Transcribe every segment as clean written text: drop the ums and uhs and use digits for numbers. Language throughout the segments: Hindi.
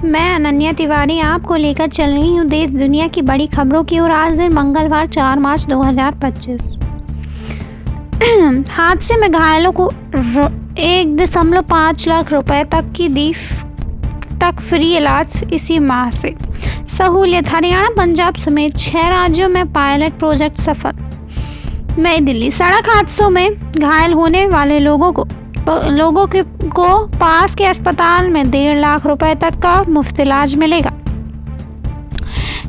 मैं अनन्या तिवारी आपको लेकर चल रही हूँ देश दुनिया की बड़ी खबरों की ओर। आज दिन मंगलवार 4 मार्च 2025। हादसे में घायलों को 1.5 लाख रुपए तक फ्री इलाज इसी माह से सहूलियत। हरियाणा, पंजाब समेत 6 राज्यों में पायलट प्रोजेक्ट सफल। नई दिल्ली, सड़क हादसों में घायल होने वाले लोगों को पास के अस्पताल में 1.5 लाख रुपए तक का मुफ्त इलाज मिलेगा।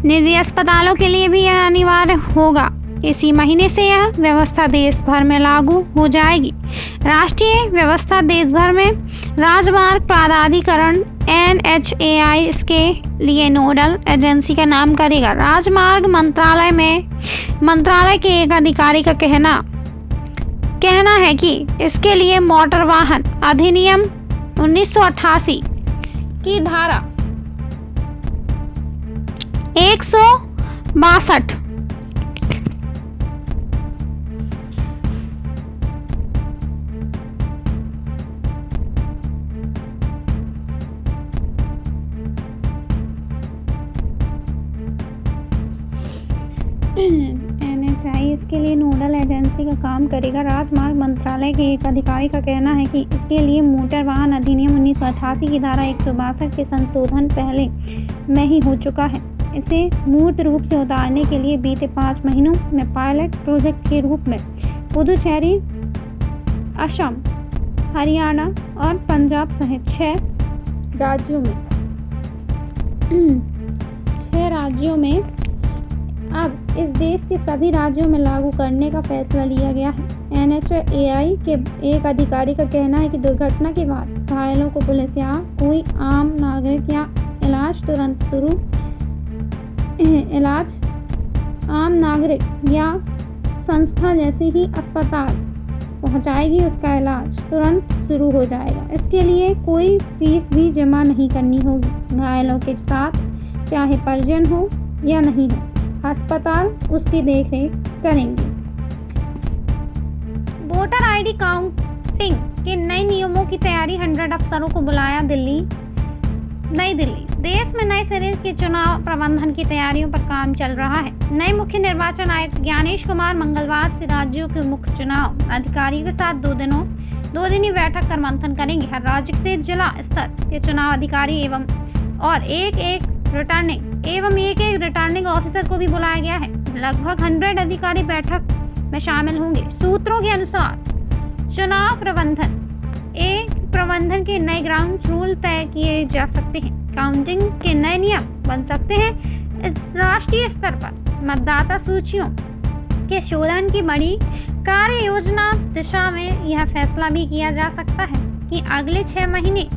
निजी अस्पतालों के लिए भी यह अनिवार्य होगा। इसी महीने से यह व्यवस्था देश भर में लागू हो जाएगी। राष्ट्रीय व्यवस्था देश भर में राजमार्ग प्राधिकरण NHAI इसके लिए नोडल एजेंसी का नाम करेगा। राजमार्ग मंत्रालय के एक अधिकारी का कहना है कि इसके लिए मोटर वाहन अधिनियम 1988 की धारा 162 NHAI इसके लिए नोडल एजेंसी का काम करेगा। राजमार्ग मंत्रालय के एक अधिकारी का कहना है कि इसके लिए मोटर वाहन अधिनियम 1988 की धारा 162 के संशोधन पहले में ही हो चुका है। इसे मूर्त रूप से उतारने के लिए बीते 5 महीनों में पायलट प्रोजेक्ट के रूप में पुदुचेरी, असम, हरियाणा और पंजाब सहित 6 राज्यों में अब इस देश के सभी राज्यों में लागू करने का फैसला लिया गया है। NHAI के एक अधिकारी का कहना है कि दुर्घटना के बाद घायलों को पुलिस या कोई आम नागरिक या आम नागरिक या संस्था जैसे ही अस्पताल पहुंचाएगी, उसका इलाज तुरंत शुरू हो जाएगा। इसके लिए कोई फीस भी जमा नहीं करनी होगी। घायलों के साथ चाहे परिजन हो या नहीं हो, अस्पताल उसकी देखरेख करेंगे। वोटर आईडी काउंटिंग के नए नियमों की तैयारी, 100 अफसरों को बुलाया नई दिल्ली। देश में नए सिरे के चुनाव प्रबंधन की तैयारियों पर काम चल रहा है। नए मुख्य निर्वाचन आयुक्त ज्ञानेश कुमार मंगलवार से राज्यों के मुख्य चुनाव अधिकारियों के साथ 2 दिनी बैठक कर मंथन करेंगे। हर राज्य से जिला स्तर के चुनाव अधिकारी एवं एक रिटर्निंग ऑफिसर को भी बुलाया गया है। लगभग 100 अधिकारी बैठक में शामिल होंगे। सूत्रों के अनुसार चुनाव प्रबंधन के नए ग्राउंड रूल तय किए जा सकते हैं। काउंटिंग के नए नियम बन सकते हैं। इस राष्ट्रीय स्तर पर मतदाता सूचियों के शोधन की बड़ी कार्य योजना दिशा में यह फैसला भी किया जा सकता है कि अगले 6 महीने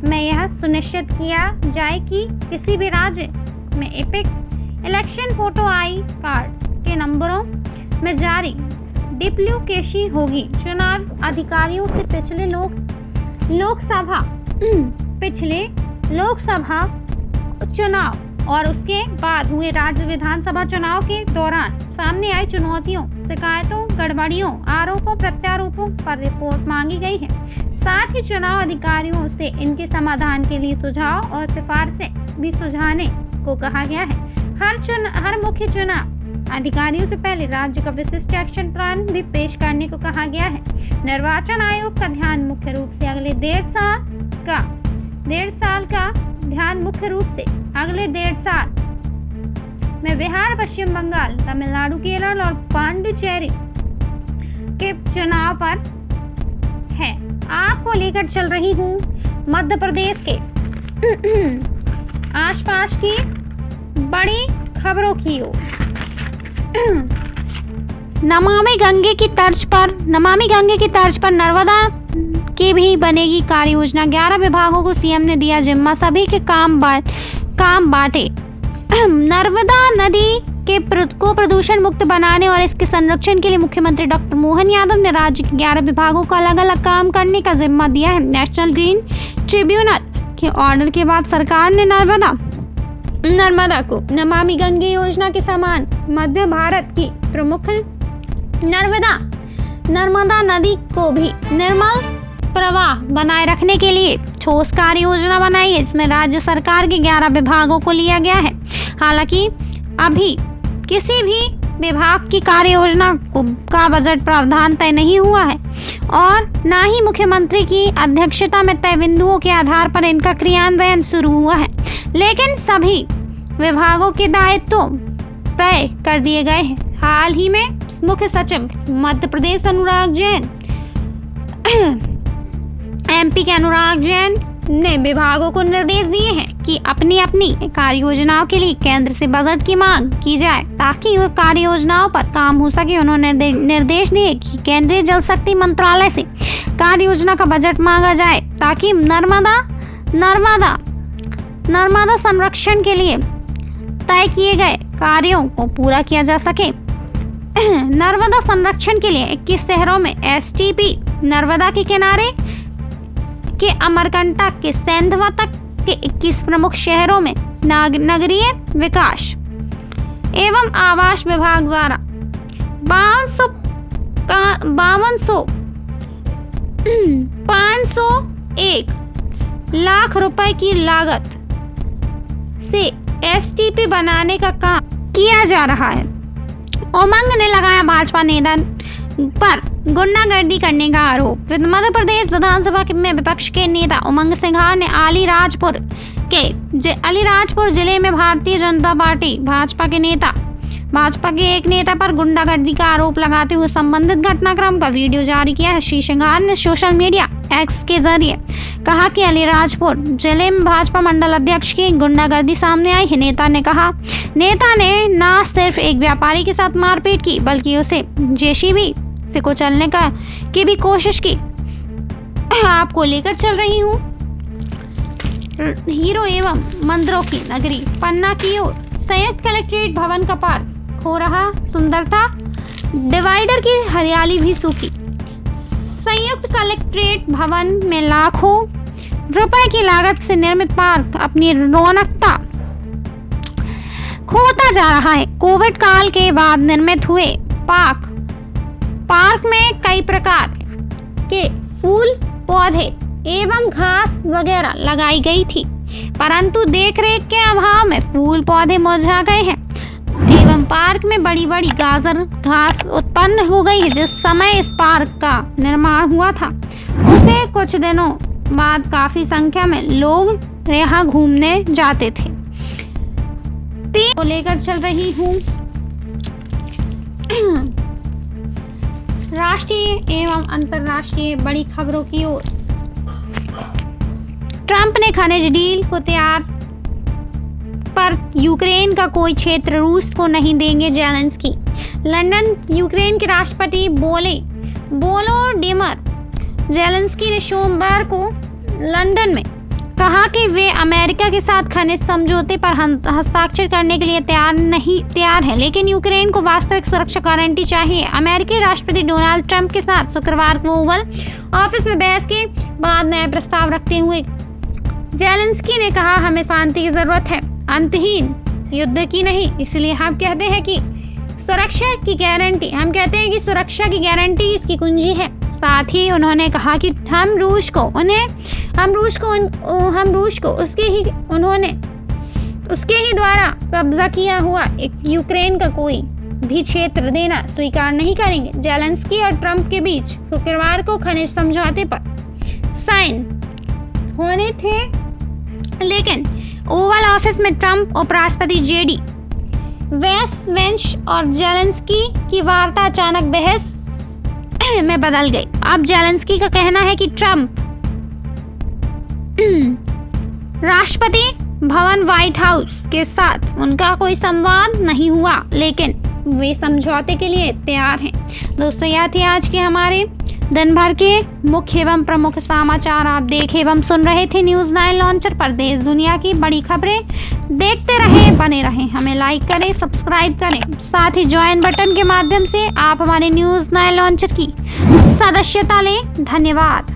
में यह सुनिश्चित किया जाए कि किसी भी राज्य में epic election photo I card के नंबरों में जारी डुप्लीकेसी होगी। चुनाव अधिकारियों से पिछले लोकसभा चुनाव और उसके बाद हुए राज्य विधानसभा चुनाव के दौरान सामने आई चुनौतियों, शिकायतों, गड़बड़ियों, आरोपों प्रत्यारोपों पर रिपोर्ट मांगी गई है। साथ ही चुनाव अधिकारियों से इनके समाधान के लिए सुझाव और सिफारिशें भी सुझाने को कहा गया है। हर मुख्य चुनाव अधिकारियों से पहले राज्य का विशिष्ट एक्शन प्लान भी पेश करने को कहा गया है। निर्वाचन आयोग का ध्यान मुख्य रूप से अगले 1.5 साल में बिहार, पश्चिम बंगाल, तमिलनाडु, केरल और पांडिचेरी के चुनाव पर है। आपको लेकर चल रही हूँ मध्य प्रदेश के आसपास की बड़ी खबरों की ओर। नमामि गंगे की तर्ज पर नर्मदा की भी बनेगी कार्य योजना। 11 विभागों को सीएम ने दिया जिम्मा, सभी के काम बांटे। नर्मदा नदी को प्रदूषण मुक्त बनाने और इसके संरक्षण के लिए मुख्यमंत्री डॉक्टर मोहन यादव ने राज्य के 11 विभागों को अलग अलग काम करने का जिम्मा दिया है। नेशनल ग्रीन ट्रिब्यूनल के ऑर्डर के बाद सरकार ने नर्मदा को नमामि गंगे योजना के समान मध्य भारत की प्रमुख नर्मदा नदी को भी निर्मल प्रवाह बनाए रखने के लिए ठोस कार्य योजना बनाई है, जिसमें राज्य सरकार के 11 विभागों को लिया गया है। हालांकि अभी किसी भी विभाग की कार्य योजना का बजट प्रावधान तय नहीं हुआ है और न ही मुख्यमंत्री की अध्यक्षता में तय बिंदुओं के आधार पर इनका क्रियान्वयन शुरू हुआ है, लेकिन सभी विभागों के दायित्व तय कर दिए गए हैं। हाल ही में मुख्य सचिव मध्य प्रदेश अनुराग जैन, एमपी के अनुराग जैन ने विभागों को निर्देश दिए हैं कि अपनी अपनी कार्य योजनाओं के लिए केंद्र से बजट की मांग की जाए ताकि वह कार्य योजनाओं पर काम हो सके। उन्होंने निर्देश दिए कि केंद्रीय जल शक्ति मंत्रालय से कार्य योजना का बजट मांगा जाए ताकि नर्मदा संरक्षण के लिए तय किए गए कार्यों को पूरा किया जा सके। नर्मदा संरक्षण के लिए 21 शहरों में एसटीपी, नर्मदा के किनारे के अमरकंटक के सेंधवा तक के 21 प्रमुख शहरों में नगरीय विकास एवं आवास विभाग द्वारा 501 लाख रुपए की लागत से एसटीपी बनाने का काम किया जा रहा है। उमंग ने लगाया भाजपा नेता पर गुंडागर्दी करने का आरोप। मध्य प्रदेश विधानसभा में विपक्ष के नेता उमंग सिंघार ने अलीराजपुर जिले में भारतीय जनता पार्टी भाजपा के एक नेता पर गुंडागर्दी का आरोप लगाते हुए संबंधित घटनाक्रम का वीडियो जारी किया है। श्री सिंघार ने सोशल मीडिया एक्स के जरिए कहा कि अलीराजपुर जिले में भाजपा मंडल अध्यक्ष की गुंडागर्दी सामने आई है। नेता ने न सिर्फ एक व्यापारी के साथ मारपीट की बल्कि उसे जेसीबी से कुचलने की भी कोशिश की। आपको लेकर चल रही हूँ हीरो एवं मंदिरों की नगरी पन्ना की ओर। संयुक्त कलेक्ट्रेट भवन का पार्क खो रहा सुंदरता, डिवाइडर की हरियाली भी सूखी। संयुक्त कलेक्ट्रेट भवन में लाखों रुपए की लागत से निर्मित पार्क अपनी रौनकता खोता जा रहा है। कोविड काल के बाद निर्मित हुए पार्क में कई प्रकार के फूल, पौधे एवं घास वगैरह लगाई गई थी, परंतु देखरेख के अभाव में फूल पौधे मुरझा गए हैं एवं पार्क में बड़ी बड़ी गाजर घास उत्पन्न हो गई है। जिस समय इस पार्क का निर्माण हुआ था उसे कुछ दिनों बाद काफी संख्या में लोग यहाँ घूमने जाते थे। को लेकर चल रही हूँ राष्ट्रीय एवं अंतर्राष्ट्रीय बड़ी खबरों की ओर। ट्रंप ने खनिज डील को तैयार पर यूक्रेन का कोई क्षेत्र रूस को नहीं देंगे जेलेंस्की। लंदन यूक्रेन के राष्ट्रपति वोलोडिमिर जेलेंस्की ने सोमवार को लंदन में कहा कि वे अमेरिका के साथ खनिज समझौते पर हस्ताक्षर करने के लिए तैयार है, लेकिन यूक्रेन को वास्तविक सुरक्षा गारंटी चाहिए। अमेरिकी राष्ट्रपति डोनाल्ड ट्रंप के साथ शुक्रवार को ओवल ऑफिस में बहस के बाद नया प्रस्ताव रखते हुए जेलेंस्की ने कहा, हमें शांति की जरूरत है, अंतहीन युद्ध की नहीं। इसलिए हम कहते हैं कि सुरक्षा की गारंटी इसकी कुंजी है। साथ ही उन्होंने कहा कि हम रूस को उसके ही द्वारा कब्जा किया हुआ एक यूक्रेन का कोई भी क्षेत्र देना स्वीकार नहीं करेंगे। जेलेंस्की और ट्रंप के बीच शुक्रवार को खनिज समझौते पर साइन होने थे, लेकिन ओवल ऑफिस में ट्रंप, उपराष्ट्रपति जेडी वेंस और जेलेंस्की की वार्ता अचानक बहस में बदल गई। अब जेलेंस्की का कहना है कि Trump Rashtrapati Bhavan white house के साथ उनका कोई संवाद नहीं हुआ, लेकिन वे समझौते के लिए तैयार हैं। दोस्तों, यह थी आज के हमारे दिन भर के मुख्य एवं प्रमुख समाचार। आप देख एवं सुन रहे थे न्यूज़ 9 लॉन्चर पर देश दुनिया की बड़ी खबरें। देखते रहें, बने रहें, हमें लाइक करें, सब्सक्राइब करें, साथ ही ज्वाइन बटन के माध्यम से आप हमारे न्यूज़ 9 लॉन्चर की सदस्यता लें। धन्यवाद।